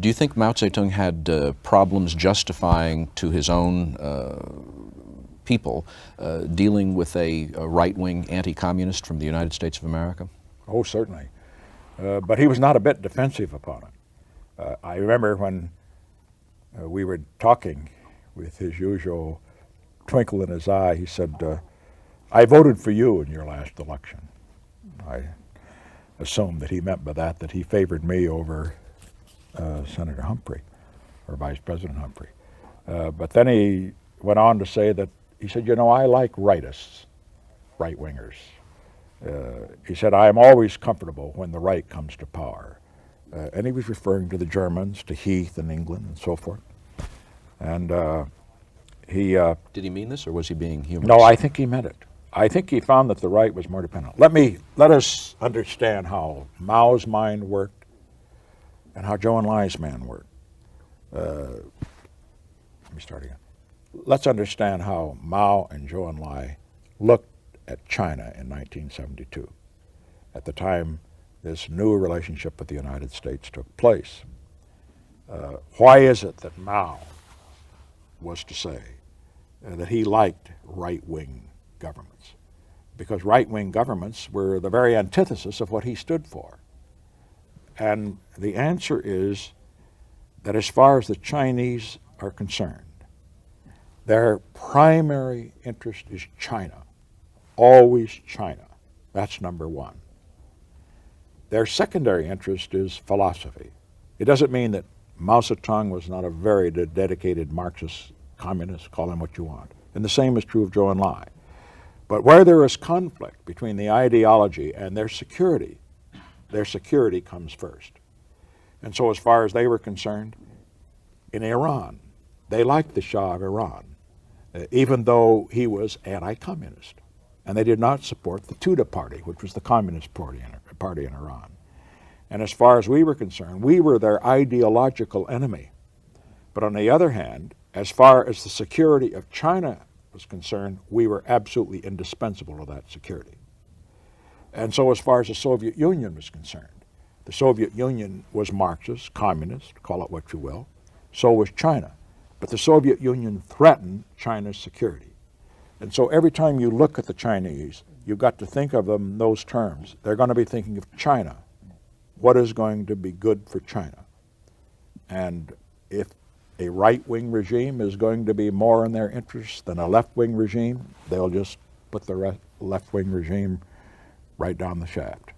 Do you think Mao Zedong had problems justifying to his own people dealing with a right-wing anti-communist from the United States of America? Oh, certainly. But he was not a bit defensive upon it. I remember when we were talking with his usual twinkle in his eye, he said, I voted for you in your last election. I assumed that he meant by that he favored me over Senator Humphrey, or Vice President Humphrey. But then he went on to say that, he said, you know, I like rightists, right-wingers. He said, I am always comfortable when the right comes to power. And he was referring to the Germans, to Heath in England and so forth. And Did he mean this, or was he being humorous? No, I think he meant it. I think he found that the right was more dependent. Let us understand how Mao's mind worked and how Zhou Enlai's mind worked. Let me start again. Let's understand how Mao and Zhou Enlai looked at China in 1972, at the time this new relationship with the United States took place. Why is it that Mao was to say that he liked right-wing governments? Because right-wing governments were the very antithesis of what he stood for. And the answer is that as far as the Chinese are concerned, their primary interest is China, always China. That's number one. Their secondary interest is philosophy. It doesn't mean that Mao Zedong was not a very dedicated Marxist communist, call him what you want. And the same is true of Zhou Enlai. But where there is conflict between the ideology and their security comes first. And so as far as they were concerned, in Iran, they liked the Shah of Iran, even though he was anti-communist. And they did not support the Tudeh party, which was the communist party in Iran. And as far as we were concerned, we were their ideological enemy. But on the other hand, as far as the security of China was concerned, we were absolutely indispensable to that security. And so as far as the Soviet Union was concerned, the Soviet Union was Marxist, communist, call it what you will. So was China. But the Soviet Union threatened China's security. And so every time you look at the Chinese, you've got to think of them in those terms. They're going to be thinking of China. What is going to be good for China? And if a right-wing regime is going to be more in their interest than a left-wing regime, they'll just put the left-wing regime right down the shaft.